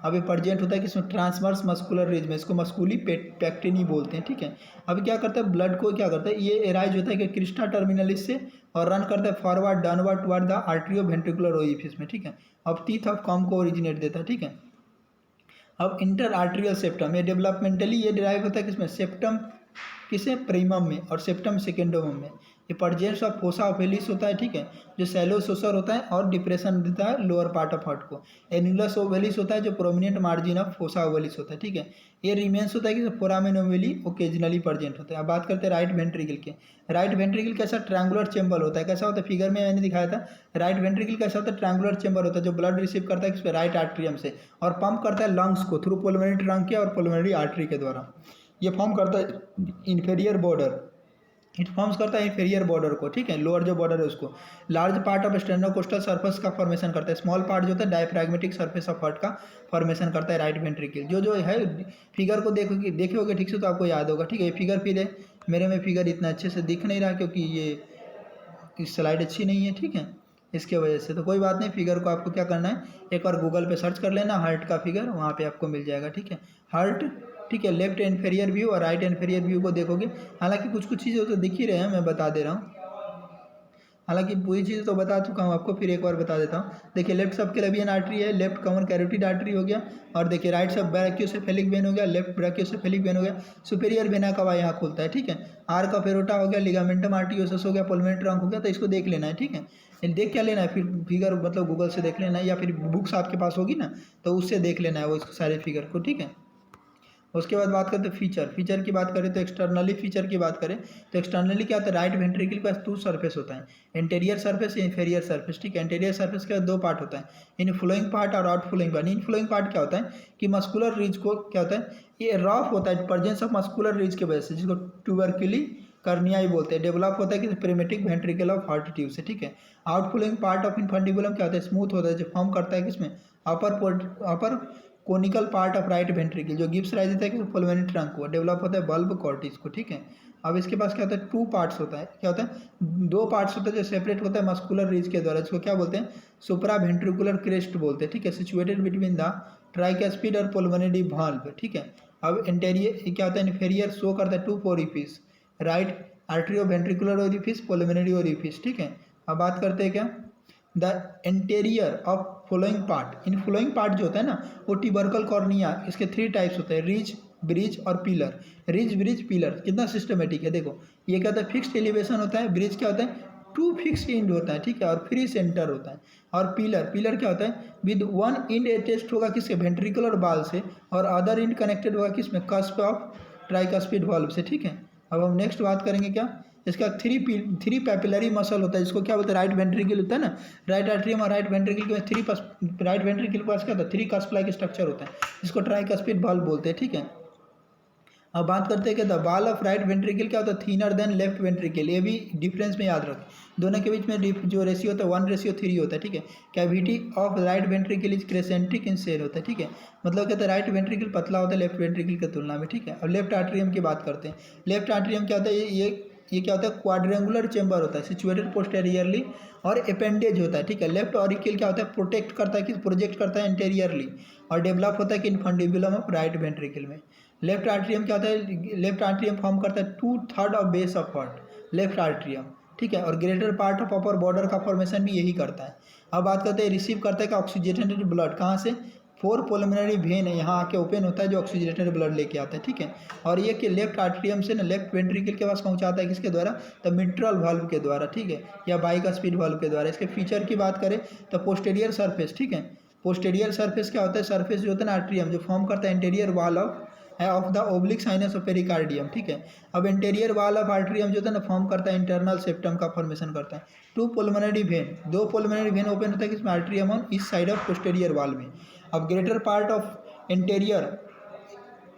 अब ये प्रेजेंट होता है कि इसमें ट्रांसवर्स मस्कुलर रिज में, इसको मस्कुली पेक्टिनी बोलते हैं, ठीक है। अब क्या करता है, ब्लड को क्या करता है, ये एराइज होता है कि क्रिस्टा टर्मिनलिस से और रन करता है forward downward toward the atrioventricular orifice में, ठीक है। अब टीथ ऑफ कॉम को ओरिजिनेट देता है, ठीक है। अब इंटर आर्टरियल सेप्टम, ये डेवलपमेंटली ये डिराइव होता है किसमें, सेप्टम किसे, प्रीमम में और सेप्टम सेकेंडोम में। ये परजेंस ऑफ फोसा ओवेलिस होता है, ठीक है, जो सैलो सोसर होता है और डिप्रेशन देता है लोअर पार्ट ऑफ हार्ट को। एनुलस ओवेलिस होता है जो prominent margin of fossa ovalis होता है, ठीक है। ये रिमेंस होता है कि फोरामेन ओवेली ओकेजनली प्रेजेंट होता है। अब बात करते हैं राइट वेंट्रिकल के। राइट वेंट्रिकल कैसा, ट्रायंगुलर चेंबर होता है। कैसा होता है, फिगर में मैंने दिखाया था। राइट वेंट्रिकल कैसा होता है, ट्रायंगुलर चेंबर होता है जो ब्लड रिसीव करता है किस पे, राइट आर्ट्रियम से, और पंप करता है लंग्स को थ्रू पुल्मोनरी ट्रंक के और पुल्मोनरी आर्टरी के द्वारा। ये फॉर्म करता है इन्फेरियर बॉर्डर, इट फॉर्म्स करता है इन्फेरियर बॉर्डर को, ठीक है, लोअर जो बॉर्डर है उसको। लार्ज पार्ट ऑफ स्टेनोकोस्टल सर्फेस का फॉर्मेशन करता है। स्मॉल पार्ट जो होता है डायफ्रैग्मेटिक सर्फेस ऑफ हार्ट का फॉर्मेशन करता है राइट वेंट्रिकल। जो है फिगर को देखे होगे ठीक से तो आपको याद होगा, ठीक है। ये फिगर फिर है, मेरे में फिगर इतना अच्छे से दिख नहीं रहा क्योंकि ये स्लाइड अच्छी नहीं है, ठीक है, इसके वजह से। तो कोई बात नहीं, फिगर को आपको क्या करना है, एक बार गूगल पे सर्च कर लेना हार्ट का फिगर, वहाँ पे आपको मिल जाएगा, ठीक है। हार्ट, ठीक है, लेफ्ट इन्फेरियर व्यू और राइट इन्फेरियर व्यू को देखोगे। हालांकि कुछ कुछ चीज़ें तो दिख ही रहे हैं, मैं बता दे रहा हूँ। हालांकि पूरी चीज़ तो बता चुका हूँ आपको, फिर एक बार बता देता हूँ। देखिए लेफ्ट सब क्लेवियन आर्टरी है, लेफ्ट कॉमन कैरोटिड आर्टरी हो गया, और देखिए राइट सब ब्रैकियोसेफेलिक वेन हो गया, लेफ्ट ब्रैकियोसेफेलिक वेन हो गया। सुपेरियर वेना का यहाँ खुलता है, ठीक है। आर का फेरोटा हो गया, लिगामेंटम आर्टियोसस हो गया, पुल्मोनरी ट्रंक हो गया। तो इसको देख लेना है, ठीक है। देख क्या लेना है, फिर फिगर मतलब गूगल से देख लेना है, या फिर बुक्स आपके पास होगी ना तो उससे देख लेना है वो सारे फिगर को, ठीक है। उसके बाद बात करते हैं फीचर की बात करें तो एक्सटर्नली फीचर की बात करें तो एक्सटर्नली क्या होता है, राइट वेंट्रिकल के पास 2 सरफेस होता है, इंटीरियर सरफेस या इंफेरियर सरफेस, ठीक है। इंटीरियर सरफेस के 2 पार्ट होता है, इनफ्लोइंग पार्ट और आउटफ्लोइंग पार्ट। इनफ्लोइंग पार्ट क्या होता है कि मस्कुलर रीज को क्या होता है, ये रफ होता है प्रेजेंस ऑफ मस्कुलर रीज की वजह से, जिसको ट्यूबरक्यूली कर्नियाई बोलते हैं। डेवलप होता है कि प्रीमेटिक वेंट्रिकल ऑफ हार्ट ट्यूब से, ठीक है। आउटफ्लोइंग पार्ट ऑफ इनफंडिबुलम क्या होता है, स्मूथ होता है, जो फॉर्म करता है किसमें, upper conical part of right ventricle, जो गिब्स राइज देता है कि पुल्मोनरी ट्रंक को। डेवलप होता है बल्ब कॉर्टिस को, ठीक है। अब इसके पास क्या होता है, 2 पार्ट्स होता है, क्या होता है, 2 पार्ट्स होता है जो सेपरेट होता है मस्कुलर रीज के द्वारा, जिसको क्या बोलते हैं, सुप्रा वेंट्रिकुलर क्रेस्ट बोलते हैं, ठीक है। सिचुएटेड बिटवीन द ट्राइकैस्पिड और पुल्मोनरी वाल्व, ठीक है। अब इंटीरियर क्या होता है, इन्फेरियर शो करता है 2 orifice, right atrioventricular orifice, pulmonary orifice, ठीक है। अब बात करते हैं क्या, the interior of flowing part. Inflowing part जो होता है ना वो ट्यूबरकल कॉर्निया, इसके 3 टाइप्स होते हैं, रिज, ब्रिज और पिलर। रिज, ब्रिज, पिलर कितना सिस्टमेटिक है, देखो ये क्या होता है, फिक्स्ड एलिवेशन होता है। ब्रिज क्या होता है, 2 फिक्स इंड होता है, ठीक है, और फ्री सेंटर होता है। और पिलर क्या होता है, विद 1 इंड अटैच्ड होगा किसके, वेंट्रिकुलर बाल से, और अदर इंड कनेक्टेड होगा किसमें, कस्प ऑफ ट्राइकस्पिड वाल्व से, ठीक है। अब हम नेक्स्ट बात करेंगे क्या, इसका 3 पैपिलरी मसल होता है, जिसको क्या बोलते हैं, राइट वेंट्रिकल होता है ना, राइट आर्टरियम और राइट वेंट्रिकल के राइट वेंट्रिकल के पास क्या होता है, 3 कस्प लाइक स्ट्रक्चर होता है, जिसको ट्राइकस्पिड वाल्व बोलते हैं, ठीक है। अब बात करते हैं कि द बाल ऑफ राइट वेंट्रिकल क्या होता है, थिनर देन लेफ्ट वेंट्रिकल। ये भी डिफरेंस में याद रखें, दोनों के बीच में जो रेशियो होता है 1:3 होता है, ठीक है। Cavity of right ventricle is crescentic in shape होता है, ठीक है। मतलब कहते हैं राइट वेंट्रिकल पतला होता है लेफ्ट वेंट्रिकल की तुलना में, ठीक है। अब लेफ्ट आर्टरियम की बात करते हैं। लेफ्ट आर्टरियम क्या होता है, ये क्या होता है, क्वाड्रेंगुलर चेंबर होता है, सिचुएटेड पोस्टेरियरली, और अपेंडेज होता है, ठीक है। लेफ्ट ऑरिकल क्या होता है, प्रोजेक्ट करता है इंटीरियरली, और डेवलप होता है कि इनफंडिबुलम ऑफ राइट वेंट्रिकल में। लेफ्ट आर्टरियम क्या होता है, लेफ्ट आर्टरियम फॉर्म करता है 2/3 of base of heart, left atrium, ठीक है। और greater part of upper border का फॉर्मेशन भी यही करता है। अब बात करते हैं रिसीव करता है कि ऑक्सीजनेटेड ब्लड कहाँ से, 4 पुल्मोनरी वेन है, यहाँ आके ओपन होता है जो ऑक्सीजनेटेड ब्लड लेके आता है, ठीक है। और ये कि लेफ्ट आर्टरियम से ना लेफ्ट वेंट्रिकल के पास पहुँचाता है किसके द्वारा, तो मिट्रल वाल्व के द्वारा, ठीक है, या बाइकस्पिड वाल्व के द्वारा। इसके फीचर की बात करें तो पोस्टेरियर सरफेस, ठीक है। पोस्टेरियर सरफेस क्या होता है, सरफेस जो होता है ना आर्टरियम, जो फॉर्म करता है interior wall of the oblique sinus of pericardium, ठीक है। अब इंटीरियर वाल ऑफ आर्टरियम जो होता है ना फॉर्म करता है इंटरनल सेप्टम का फॉर्मेशन करता है। 2 पुल्मोनरी वेन, 2 पुल्मोनरी वेन ओपन होता है किसमें, आर्टरियम ऑन इस साइड ऑफ पोस्टेरियर वाल में। अब greater part of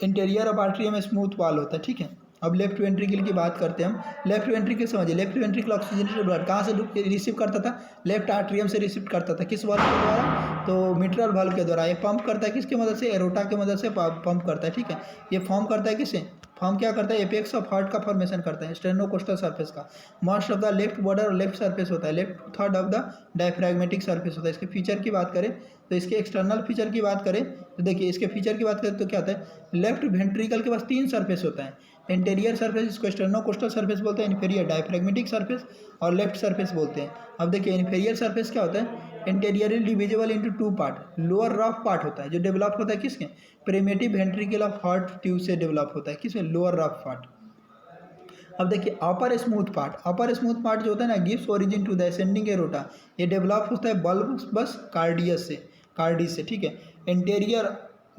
interior of atrium में स्मूथ वाल होता है, ठीक है। अब लेफ्ट वेंट्रिकल की बात करते हैं हम। लेफ्ट वेंट्रिकल समझिए, लेफ्ट वेंट्रिकल ऑक्सीजनेटेड ब्लड कहाँ से रिसीव करता था, लेफ्ट आर्टरियम से रिसीव करता था, किस वाल्व के द्वारा, तो मिट्रल वाल्व के द्वारा। ये पंप करता है किसकी मदद से, एरोटा की मदद से पंप करता है, ठीक है। ये फॉर्म करता है किसे, फॉर्म क्या करता है, एपेक्स ऑफ हार्ट का फॉर्मेशन करता है, स्टेनोकोस्टल सरफेस का। Most of the left border और लेफ्ट सरफेस होता है, left third of the diaphragmatic surface होता है। इसके फीचर की बात करें तो इसके एक्सटर्नल फीचर की बात करें तो देखिए, इसके फीचर की बात करें तो क्या होता है, लेफ्ट वेंट्रिकल के पास 3 सरफेस होता है। इंटीरियर सरफेस, इसको स्टर्नोकोस्टल सरफेस बोलते हैं, इन्फीरियर डायफ्रेगमेटिक सरफेस और लेफ्ट सरफेस बोलते हैं। अब देखिए इन्फीरियर सरफेस क्या होता है, interiorly divisible into 2 part. Lower rough part होता है जो डेवलप होता है किसके, primitive ventricle of heart tube से डेवलप होता है, किसमें, लोअर रफ पार्ट। अब देखिए अपर स्मूथ पार्ट, अपर स्मूथ पार्ट जो होता है ना, gives origin to the ascending aorta, ये डेवलप होता है बल्ब बस कार्डियस से, कार्डिस से, ठीक है। इंटीरियर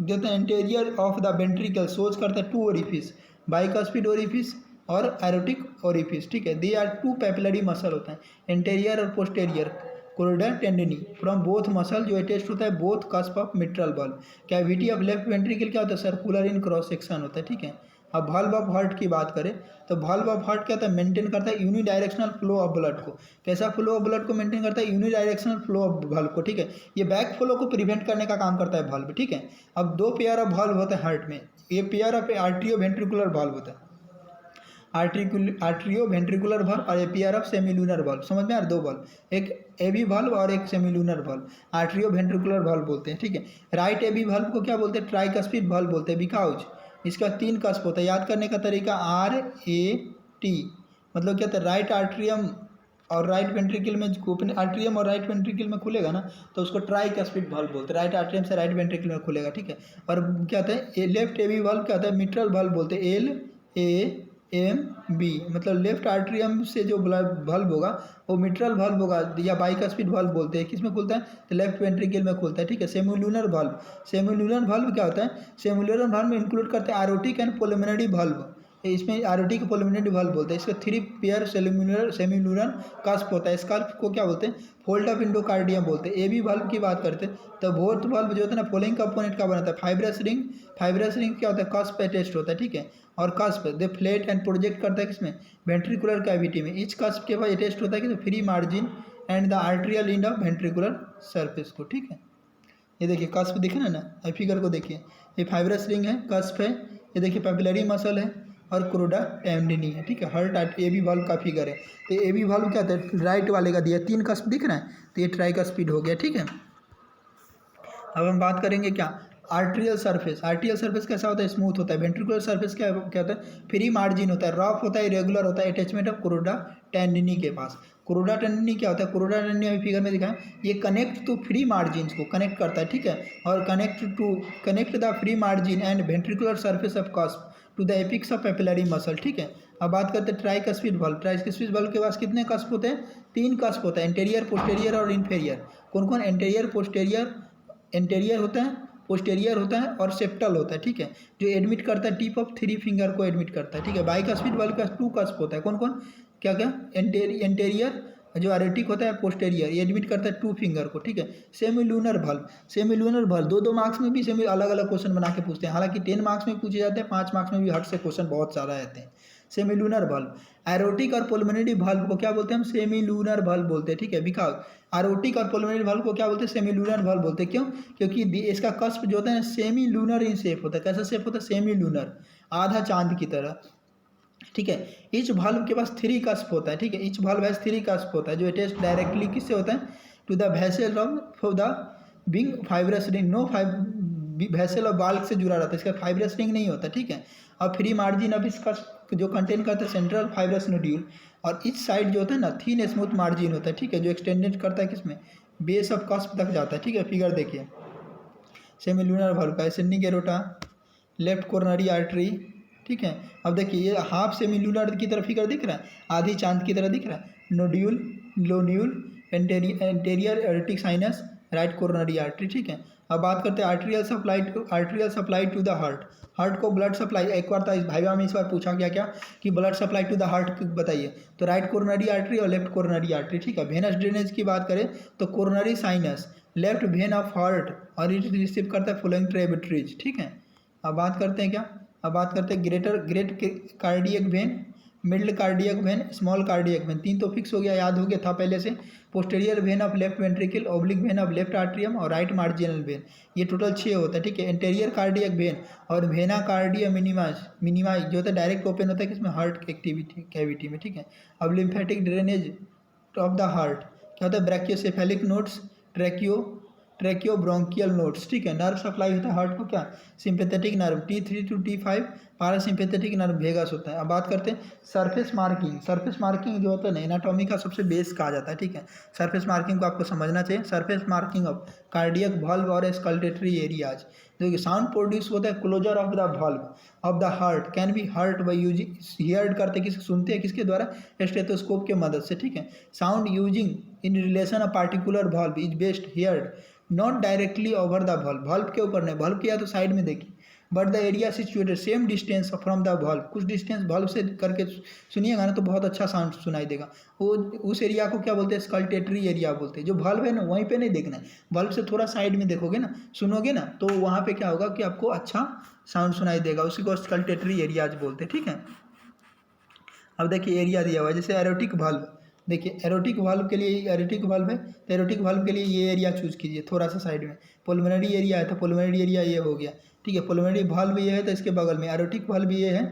देते हैं, इंटीरियर ऑफ द वेंट्रिकल सोच करता है 2 ओरिफिस, बाइकस्पिड ओरिफिस और एरोटिक ओरिफिस, ठीक है। दे आर 2 पैपिलरी मसल होता है, इंटीरियर और posterior corridor tendineae from both muscle, जो अटैच्ड होता है both cusp of mitral bulb. Cavity of left ventricle क्या होता है, सर्कुलर इन क्रॉस सेक्शन होता है, ठीक है। अब वाल्व ऑफ हार्ट की बात करें तो वाल्व ऑफ हार्ट क्या होता है, मेंटेन करता है यूनिडायरेक्शनल फ्लो ऑफ ब्लड को। कैसा फ्लो ऑफ ब्लड को मेंटेन करता है, यूनिडायरेक्शनल फ्लो ऑफ वाल्व को, ठीक है। ये बैक फ्लो को प्रिवेंट करने का काम करता है वाल्व, ठीक है। अब 2 पेयर ऑफ वाल्व होता है हार्ट में, ये pair of atrio ventricular valve होता है, आर्ट्रियो वेंट्रिकुलर वाल्व और ए पेयर ऑफ सेमिलूनर वाल्व। समझ में आ रहा, 2 वाल्व, एक एबी वाल्व और एक सेमिलूनर वाल्व, आर्ट्रियो वेंट्रिकुलर वाल्व बोलते हैं, ठीक है। राइट एबी वाल्व को क्या बोलते हैं, ट्राइकस्पिड वाल्व बोलते हैं, बिकॉज इसका 3 कस्प होता है। याद करने का तरीका RAT, मतलब क्या होता है, राइट आर्ट्रियम और राइट वेंट्रिकल में, आर्ट्रियम और राइट वेंट्रिकल में खुलेगा ना तो उसको ट्राइकस्पिड वाल्व बोलते हैं, राइट आर्ट्रियम से राइट वेंट्रिकल में खुलेगा, ठीक है। और क्या होता है, लेफ्ट एबी वाल्व क्या होता है, मिट्रल वाल्व बोलते हैं, LAMB, मतलब लेफ्ट आर्ट्रियम से जो वाल्व होगा वो मिट्रल वाल्व होगा या बाइकस्पिड वाल्व बोलते हैं, किसमें खुलता है, तो लेफ्ट वेंट्रिकल में खुलता है, ठीक है। सेमिलूनर वाल्व, सेमिलूनर वाल्व क्या होता है, सेमिलूनर वाल्व में इंक्लूड करते हैं एरोटिक एंड पुल्मोनरी वाल्व, इसमें एरोटिक पुल्मोनरी वाल्व बोलते हैं। इसका 3 पेयर सेमिलूनर कस्प होता है, इस कस्प को क्या बोलते हैं, फोल्ड ऑफ इंडोकार्डियम बोलते हैं। एबी वाल्व की बात करते हैं तो बोथ वाल्व जो होता है ना, फॉलोइंग कंपोनेंट का बनाता है, फाइब्रस रिंग, फाइब्रस रिंग क्या होता है, कस्प अटैच्ड होता है, ठीक है। और cusp they flat and project करता है किसमें, वेंट्रिकुलर कैविटी में। इच कस्प के बाद अटैच्ड होता है कि free margin and the atrial end of ventricular surface को, ठीक है। ये देखिए कस्प दिखे ना, फिगर को देखिए, ये फाइब्रस रिंग है, कस्प है, ये देखिए पैपिलरी मसल है और कोरोडा टेंडिनी है, ठीक है। हार्ट एबी वाल्व का फिगर है, तो एबी वाल्व क्या होता है, राइट वाले का दिया 3 कस्प दिख रहा है, तो ये ट्राइकस्पिड हो गया, ठीक है। अब हम बात करेंगे क्या, आर्ट्रियल सरफेस। आर्ट्रियल सरफेस कैसा होता है, स्मूथ होता है। वेंट्रिकुलर सरफेस क्या होता है, फ्री मार्जिन होता है, रफ होता है, इरेगुलर होता है, अटैचमेंट ऑफ कोरोडा टेंडिनी के पास। कोरोडा टेंडिनी क्या होता है, कोरोडा टेंडिनी अभी फिगर में दिखा है, ये कनेक्ट टू फ्री मार्जिन को कनेक्ट करता है, ठीक है। और connect the free margin and ventricular surface of cusp to the apex of papillary muscle, ठीक है। अब बात करते हैं ट्राइकस्पिड वाल्व। ट्राइकस्पिड वाल्व के पास कितने कस्प होते हैं, 3 कस्प होता है, इंटीरियर, पोस्टेरियर और इन्फीरियर। कौन कौन, इंटीरियर, पोस्टेरियर, इंटीरियर होता है, पोस्टेरियर होता है और सेप्टल होता है, ठीक है, जो एडमिट करता है टिप ऑफ 3 फिंगर को एडमिट करता है, ठीक है। बाइकस्पिड वाल्व के पास 2 कस्प होता है, कौन कौन, क्या क्या, इंटीरियर जो एरोटिक होता है, पोस्टेरियर, ये एडमिट करता है 2 फिंगर को, ठीक है। सेमिलूनर वाल्व, सेमिलूनर वाल्व 2 मार्क्स में भी सेमी अलग अलग क्वेश्चन बना के पूछते हैं, हालांकि 10 मार्क्स में पूछे जाते हैं, 5 मार्क्स में भी हट से क्वेश्चन बहुत सारा रहते हैं। सेमिलूनर वाल्व, एरोटिक और पुल्मोनरी वाल्व को क्या बोलते हैं, हम सेमिलूनर वाल्व बोलते हैं, ठीक है। बिकॉज एरोटिक और पुल्मोनरी वाल्व को क्या बोलते हैं, सेमिलूनर वाल्व बोलते हैं, क्यों, क्योंकि इसका कस्प जो होता है सेमिलूनर इन शेप होता है। कैसा शेप होता है, सेमिलूनर, आधा चांद की तरह, ठीक है। ईच वाल्व के पास 3 कस्प होता है, ठीक है। ईच वाल्व हैज 3 कस्प होता है, जो अटैच डायरेक्टली किससे होता है, to the vessel of the being fibrous ring. No vessel और बाल्क से जुड़ा रहता है, इसका फाइब्रस रिंग नहीं होता, ठीक है। और फ्री मार्जिन अब इसका जो कंटेन करता है सेंट्रल फाइब्रस नोड्यूल, और इच साइड जो होता है ना, थीन स्मूथ मार्जिन होता है, ठीक है, जो एक्सटेंडेड करता है किसमें, बेस ऑफ कस्प तक जाता है, ठीक है। फिगर देखिए सेमिलूनर वाल्व का, ascending aorta, left coronary artery, ठीक है। अब देखिए ये हाफ सेमिलूनर की तरफ फिगर दिख रहा है, आधी चांद की तरह दिख रहा है, nodule, lunule, anterior aortic sinus, right coronary artery, ठीक है। अब बात करते हैं arterial supply to the heart. Heart को ब्लड सप्लाई, एक बार था इस भाईवा में इस बार पूछा गया क्या कि blood supply to the heart बताइए, तो राइट कोरोनरी आर्टरी और लेफ्ट कोरोनरी आर्टरी, ठीक है। वेनस ड्रेनेज की बात करें तो coronary sinus, left vein of heart, और इट रिसीव करता है फॉलोइंग ट्रिब्यूटरीज, ठीक है। अब बात करते हैं क्या, अब बात करते हैं great cardiac vein, middle cardiac vein, small cardiac vein. 3 तो फिक्स हो गया, याद हो गया था पहले से। Posterior when of left ventricle, oblique when of left atrium और राइट मार्जिनल वेन, ये टोटल 6 होता है, ठीक है। इंटीरियर कार्डियक वेन और वेना कार्डिया मिनिमाइज जो होता है डायरेक्ट ओपन होता है किसमें, हार्ट एक्टिविटी कैविटी में, ठीक है। अब lymphatic drainage of the heart क्या होता है, brachiocephalic nodes, tracheo tracheobronchial nodes, ठीक है। नर्व सप्लाई होता है हार्ट को क्या, sympathetic nerve T3 to T5, parasympathetic nerve vagus होता है। अब बात करते हैं सरफेस मार्किंग। सरफेस मार्किंग जो होता है ना एनाटॉमी का सबसे बेस कहा जाता है, ठीक है। सरफेस मार्किंग को आपको समझना चाहिए। Surface marking of cardiac valve और स्कल्टेटरी एरियाज, जो कि साउंड प्रोड्यूस होता है closure of the valve of the heart can be heard by using, heard करते किस सुनते हैं किसके द्वारा, स्टेथोस्कोप के मदद से, ठीक है। Sound using in relation a particular valve is best heard not directly over the valve, valve के ऊपर नहीं, वॉल्व के या तो साइड में देखिए, but the area situated same distance from the valve, कुछ डिस्टेंस वॉल्व से करके सुनिएगा ना तो बहुत अच्छा साउंड सुनाई देगा। वो उस एरिया को क्या बोलते हैं, स्कल्टेटरी एरिया बोलते हैं। जो वॉल्व है ना वहीं पे नहीं देखना है, वॉल्व से थोड़ा साइड में देखोगे ना, सुनोगे ना, तो वहाँ पे क्या होगा कि आपको अच्छा साउंड सुनाई देगा, उसी को स्कल्टेटरी एरियाज बोलते हैं, ठीक है। अब देखिए एरिया दिया हुआ है, जैसे एरोटिक वाल्व, देखिए एरोटिक वाल्व के लिए, एरोटिक वाल्व है तो एरोटिक वाल्व के लिए ये एरिया चूज कीजिए थोड़ा सा साइड में। पुलमोनरी एरिया है तो पुलमोनरी एरिया ये हो गया, ठीक है। पुलमोनरी वाल्व ये है तो इसके बगल में, एरोटिक वाल्व ये है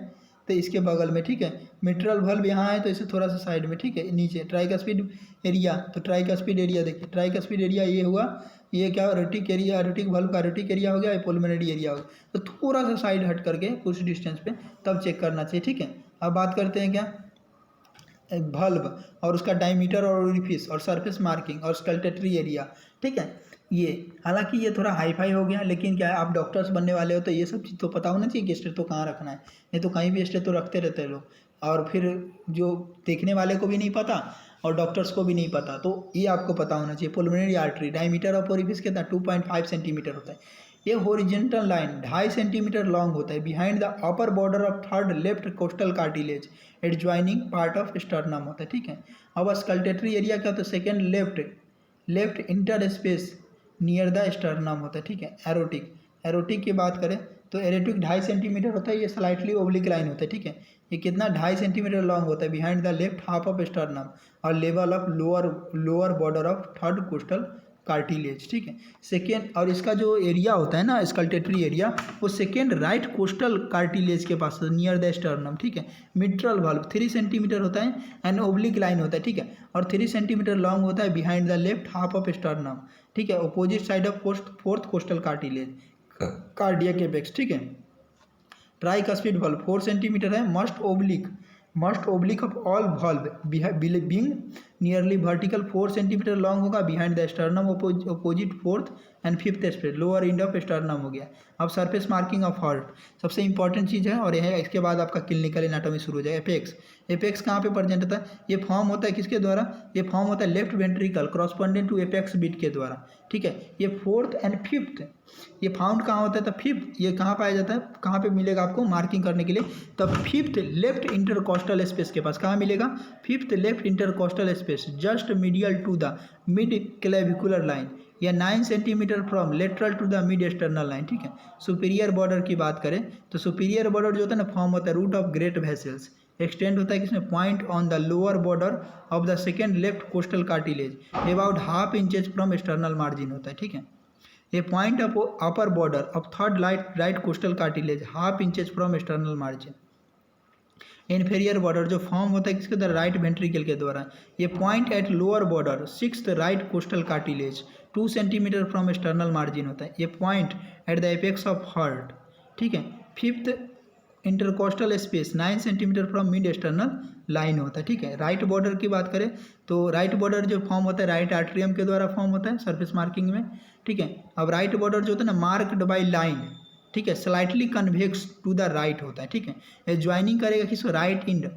तो इसके बगल में, ठीक है। मिट्रल वाल्व यहाँ है तो इसे थोड़ा सा साइड में, ठीक है, नीचे। ट्राइकस्पिड एरिया, तो ट्राइकस्पिड एरिया देखिए, ट्राइकस्पिड एरिया ये हुआ, ये क्या एरोटिक एरिया, एरोटिक वाल्व का एरोटिक एरिया हो गया, ये पुलमोनरी एरिया हो गया। तो थोड़ा सा साइड हट करके कुछ डिस्टेंस पे तब चेक करना चाहिए, ठीक है। अब बात करते हैं क्या, वल्व और उसका डायमीटर और ओरिफिस और सरफेस मार्किंग और स्कल्टेटरी एरिया, ठीक है। ये हालांकि ये थोड़ा हाई फाई हो गया, लेकिन क्या है आप डॉक्टर्स बनने वाले हो तो ये सब चीज़ तो पता होना चाहिए कि स्टेथो कहाँ रखना है, नहीं तो कहीं भी स्टेथो रखते रहते हैं लोग, और फिर जो देखने वाले को भी नहीं पता और डॉक्टर्स को भी नहीं पता, तो ये आपको पता होना चाहिए। Pulmonary artery diameter of orifice कितना 2.5 सेंटीमीटर होता है। ये हॉरिजॉन्टल लाइन 2.5 सेंटीमीटर लॉन्ग होता है behind the upper border of third left costal cartilage adjoining part of sternum होता है, ठीक है। अब स्कल्टेटरी एरिया क्या होता है, second left inter space near the sternum होता है, ठीक है। एरोटिक, एरोटिक की बात करें तो एरोटिक 2.5 सेंटीमीटर होता है, ये स्लाइटली ओब्लिक लाइन होता है, ठीक है। ये कितना 2.5 सेंटीमीटर लॉन्ग होता है behind the left half of sternum और level of lower border of third costal cartilage, ठीक है। सेकेंड, और इसका जो एरिया होता है ना स्कल्टेटरी एरिया, वो सेकेंड राइट कोस्टल कार्टिलेज के पास नियर द स्टर्नम, ठीक है। मिट्रल वाल्व 3 सेंटीमीटर होता है एंड ओब्लिक लाइन होता है, ठीक है, और 3 सेंटीमीटर लॉन्ग होता है behind the left half of sternum, ठीक है, opposite side of fourth costal cartilage cardiac apex, ठीक है। ट्राइकस्पिड वाल्व 4 सेंटीमीटर है, most oblique of all valve being nearly vertical 4 centimetre long होगा behind the sternum opposite fourth and fifth spread lower end of sternum हो गया। अब surface marking of heart सबसे important चीज़ है, और यह है इसके बाद आपका क्लिनिकल एनाटॉमी शुरू हो जाएगा। एपेक्स, एपेक्स कहाँ पे प्रेजेंट होता है, ये फॉर्म होता है किसके द्वारा, ये फॉर्म होता है left ventricle correspondent to apex beat के द्वारा, ठीक है। ये फोर्थ एंड फिफ्थ, ये फाउंड कहाँ होता है, तो फिफ्थ ये कहाँ पाया जाता है, कहाँ पे मिलेगा आपको मार्किंग करने के लिए, तब फिफ्थ लेफ्ट इंटरकोस्टल स्पेस के पास, कहाँ मिलेगा, fifth left intercostal space just medial to the mid clavicular line या 9 सेंटीमीटर from lateral to the mid external line, ठीक है। सुपीरियर बॉर्डर की बात करें तो सुपीरियर बॉर्डर जो होता है ना फॉर्म होता है root of great vessels, extend होता है किसमें, point on the lower border of the second left costal cartilage about half inches from external margin होता है, ठीक है। A point of upper border of third right costal cartilage half inches from external margin. Inferior border जो form होता है किसके द्वारा, right ventricle के द्वारा। ये point at lower border sixth right costal cartilage 2 centimetre from external margin होता है। ये point at the apex of heart, ठीक है। फिफ्थ इंटरकोस्टल स्पेस 9 सेंटीमीटर फ्रॉम मिड एक्सटर्नल लाइन होता है, ठीक है। राइट बॉर्डर की बात करें तो राइट बॉर्डर जो फॉर्म होता है राइट आर्ट्रियम के द्वारा फॉर्म होता है सरफेस मार्किंग में, ठीक है। अब राइट बॉर्डर जो होता है ना मार्क्ड बाई लाइन, ठीक है, slightly convex to the right होता है, ठीक है। ये ज्वाइनिंग करेगा किसको, right end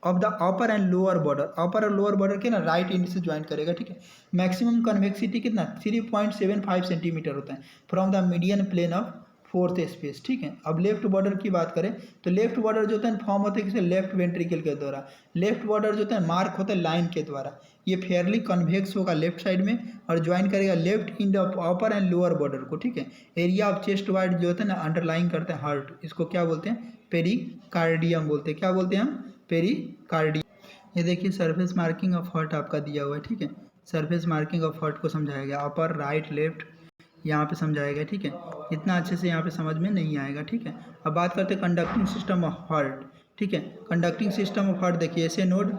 of the upper and lower border, upper और लोअर बॉर्डर के ना राइट इंड से ज्वाइन करेगा, ठीक है। मैक्सिमम कन्वेक्सिटी कितना 3.75 सेंटीमीटर होता है from the median plane of fourth space, ठीक है। अब लेफ्ट बॉर्डर की बात करें तो लेफ्ट बॉर्डर जो होता है फॉर्म होता है किसे, लेफ्ट वेंट्रिकल के द्वारा। लेफ्ट बॉर्डर जो होता है मार्क होता है लाइन के द्वारा, ये फेयरली कन्वेक्स होगा लेफ्ट साइड में और ज्वाइन करेगा left end of upper and lower border को, ठीक है। एरिया ऑफ चेस्ट वाइड जो होता है ना अंडरलाइन करते हैं हार्ट, इसको क्या बोलते हैं, पेरिकार्डियम बोलते हैं, क्या बोलते हैं हम, पेरिकार्डियम। ये देखिए सरफेस मार्किंग ऑफ हार्ट आपका दिया हुआ है, ठीक है। सरफेस मार्किंग ऑफ हार्ट को समझाया गया, अपर राइट लेफ्ट यहाँ पे समझाया गया, ठीक है। इतना अच्छे से यहाँ पे समझ में नहीं आएगा, ठीक है। अब बात करते हैं कंडक्टिंग सिस्टम ऑफ हार्ट, ठीक है। कंडक्टिंग सिस्टम ऑफ हार्ट देखिए, ऐसे node,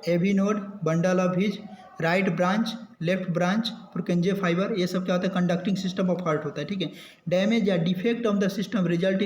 AV node, bundle of His, right branch, left branch, Purkinje fibre, ये सब क्या होता है कंडक्टिंग सिस्टम ऑफ हार्ट होता है, ठीक है। डैमेज या defect of the system result,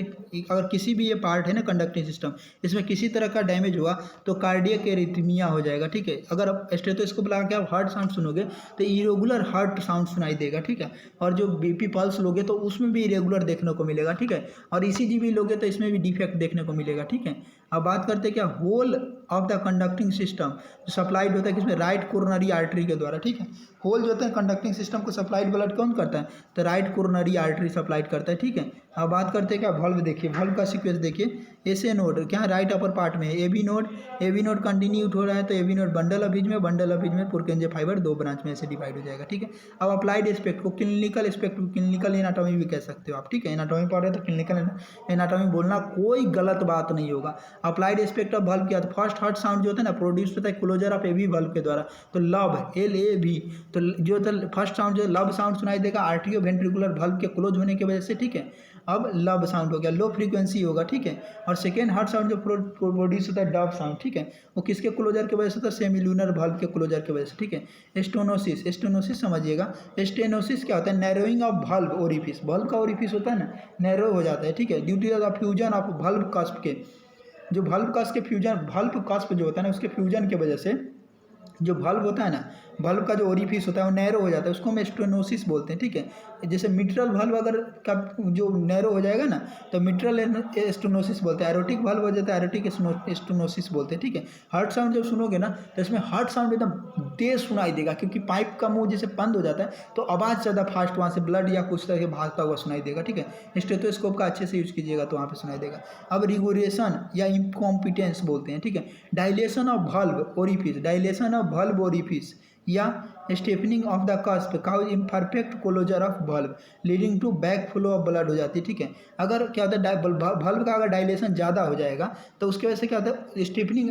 अगर किसी भी ये पार्ट है ना कंडक्टिंग सिस्टम, इसमें किसी तरह का डैमेज हुआ तो कार्डियक एरिथमिया हो जाएगा, ठीक है। अगर आप स्टेथोस्कोप लगा के आप हार्ट साउंड सुनोगे तो इरेगुलर हार्ट साउंड सुनाई देगा, ठीक है। और जो बीपी पल्स लोगे तो उसमें भी इरेगुलर देखने को मिलेगा, ठीक है। और ईसीजी भी लोगे तो इसमें भी डिफेक्ट देखने को मिलेगा, ठीक है। अब बात करते हैं क्या whole of the conducting system supplied होता है किसमें, राइट कोरोनरी आर्टरी के द्वारा, ठीक है। होल जो होता है कंडक्टिंग सिस्टम को सप्लाइड ब्लड कौन करता है, तो राइट कोरोनरी आर्टरी सप्लाइड करता है, ठीक है। अब बात करते हैं क्या वल्व, देखिए वल्व का सीक्वेंस देखिए, एसे नोड क्या राइट अपर पार्ट में है, ए बी नोड कंटिन्यू हो रहा है तो A B node bundle of बीच में पुरकेंजे फाइबर 2 ब्रांच में ऐसे डिवाइड हो जाएगा, ठीक है। अब अप्लाइड एस्पेक्ट को क्लिनिकल एस्पेक्ट, क्लिनिकल एनाटॉमी भी कह सकते हो आप, ठीक है। एनाटॉमी पढ़ रहे तो क्लिनिकल एनाटॉमी बोलना कोई गलत बात नहीं होगा। अप्लाइड एस्पेक्ट ऑफ वल्व क्या, तो फर्स्ट हार्ट साउंड जो होता है ना प्रोड्यूस होता है क्लोजर ऑफ एवी वल्व के द्वारा, तो लब LAV, तो जो फर्स्ट साउंड जो लब साउंड सुनाई देगा आर्टियो वेंट्रिकुलर वल्व के क्लोज होने की वजह से, ठीक है। अब लब साउंड हो गया, लो फ्रीक्वेंसी होगा, ठीक है। और सेकेंड हार्ट साउंड जो प्रोड्यूस होता है डब साउंड, ठीक है, वो किसके क्लोजर की वजह से होता है, सेमिल्यूनर वल्व के क्लोजर की वजह से, ठीक है। स्टेनोसिस समझिएगा, स्टेनोसिस क्या होता है, narrowing of valve orifice, valve का ओरिफिस होता है ना नैरो हो जाता है, ठीक है, due to the fusion of valve cusp के, जो वल्व कस्प के फ्यूजन, वल्व कस्प जो होता है ना उसके फ्यूजन की वजह से जो वल्व होता है ना, वल्व का जो ओरिफिस होता है वो नैरो हो जाता है, उसको हम स्टेनोसिस बोलते हैं, ठीक है। जैसे मिट्रल वल्व अगर का जो नैरो हो जाएगा ना तो मिट्रल स्टेनोसिस बोलते हैं, एरोटिक वल्व हो जाता है एरोटिक स्टेनोसिस बोलते हैं, ठीक है। हार्ट साउंड जब सुनोगे ना तो इसमें हार्ट साउंड एकदम तेज सुनाई देगा, क्योंकि पाइप का मुंह जैसे बंद हो जाता है तो आवाज़ ज़्यादा फास्ट वहाँ से ब्लड या कुछ तरह के भागता हुआ सुनाई देगा, ठीक है। स्टेथोस्कोप का अच्छे से यूज कीजिएगा तो वहाँ पे सुनाई देगा। अब रिगोरेशन या इनकॉम्पिटेंस बोलते हैं, ठीक है। Dilation of valve orifice, dilation of valve orifice या stiffening of the cusp causes imperfect closure of valve leading to back flow of blood हो जाती है, ठीक है। अगर क्या होता है वल्व का अगर डायलेशन ज़्यादा हो जाएगा तो उसकी वजह से क्या होता है स्टेपनिंग,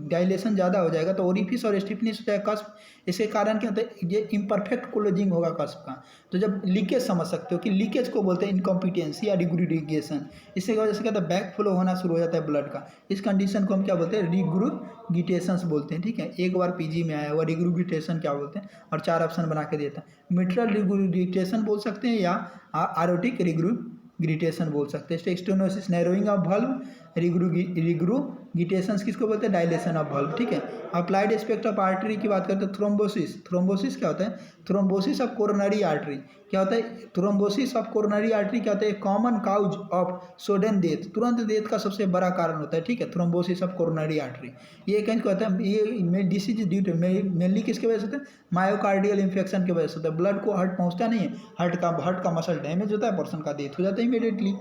डायलेशन ज़्यादा हो जाएगा तो ओरिफिस और स्टेपनिस हो जाएगा कस्प, इसके कारण क्या होता है ये इम्परफेक्ट क्लोजिंग होगा कस्प का। तो जब लीकेज समझ सकते हो कि लीकेज को बोलते हैं इनकॉम्पिटेंसी या रिग्रेगेशन, इससे वजह से क्या होता है बैक फ्लो होना शुरू हो जाता है ब्लड का, इस कंडीशन को हम क्या बोलते हैं रिग्रुगिटेशंस बोलते हैं, ठीक है। एक बार पीजी में आया हुआ रिग्रुगिटेशन क्या बोलते हैं और 4 ऑप्शन बना के देता है, मिट्रल रिग्रुगिटेशन बोल सकते हैं या आरोटिक रिग्रुगिटेशन बोल सकते हैं। स्टेनोसिस नैरोइंग ऑफ वल्व, रिग्रुगिटेशंस किसको बोलते हैं, डायलेशन ऑफ वल्व, ठीक है। अप्लाइड एस्पेक्ट ऑफ आर्टरी की बात करते हैं, थ्रोम्बोसिस, थ्रोम्बोसिस क्या होता है, थ्रोम्बोसिस ऑफ कोरोनरी आर्टरी क्या होता है, थ्रोम्बोसिस ऑफ कोरोनरी आर्टरी क्या होता है, common cause of sudden death, तुरंत डेथ का सबसे बड़ा कारण होता है, ठीक है, थ्रोम्बोसिस ऑफ कोरोनरी आर्टरी। ये कहीं कहता है ये डिसीज ड्यू टू मेनली किसके वजह से होता है, मायोकार्डियल इन्फेक्शन की वजह से होता है, ब्लड को हार्ट पहुंचता नहीं है, हार्ट का मसल डैमेज होता है, पर्सन का डेथ हो जाता है immediately.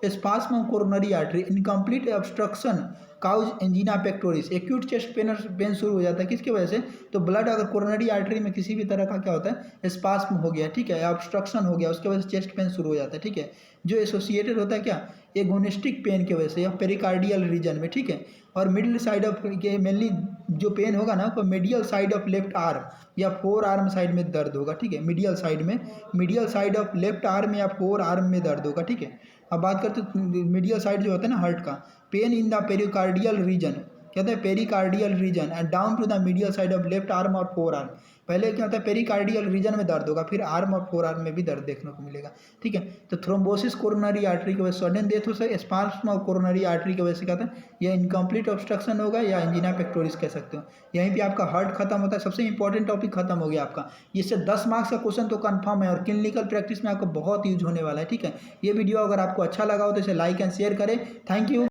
Spasm of coronary artery, incomplete obstruction cause angina pectoris, acute chest pain शुरू हो जाता है किसकी वजह से, तो ब्लड अगर कोरोनरी आर्टरी में किसी भी तरह का क्या होता है स्पास्म हो गया, ठीक है, ऑब्स्ट्रक्शन हो गया, उसके वजह से चेस्ट पेन शुरू हो जाता है, ठीक है, जो एसोसिएटेड होता है क्या एगोनिस्टिक पेन की वजह से या पेरिकार्डियल रीजन में, ठीक है। और मिडिल साइड ऑफ के मेनली जो पेन होगा ना वो medial side of left arm या फोर आर्म साइड में दर्द होगा, ठीक है, medial side of left arm या फोर आर्म में दर्द होगा, ठीक है। अब बात करते हैं मीडियल साइड जो होता है ना हार्ट का, pain in the pericardial region, कहते हैं pericardial region and down to the medial side of left arm और फोर आर्म, पहले क्या होता है पेरिकार्डियल रीजन में दर्द होगा, फिर आर्म और फोर आर्म में भी दर्द देखने को मिलेगा, ठीक है। तो थ्रोम्बोसिस कोरोनरी आर्टरी की वजह से सडन डेथ हो सकती है, स्पास्म और कोरोनरी आर्टरी की वजह से क्या होता है या इनकम्प्लीट ऑब्स्ट्रक्शन होगा या एंजिना पेक्टोरिस कह सकते हो। यहीं पे आपका हार्ट खत्म होता है, सबसे इंपॉर्टेंट टॉपिक खत्म हो गया आपका, इससे 10 मार्क्स का क्वेश्चन तो कंफर्म है और क्लिनिकल प्रैक्टिस में आपको बहुत यूज होने वाला है, ठीक है। ये वीडियो अगर आपको अच्छा लगा हो तो इसे लाइक एंड शेयर करें। Thank you.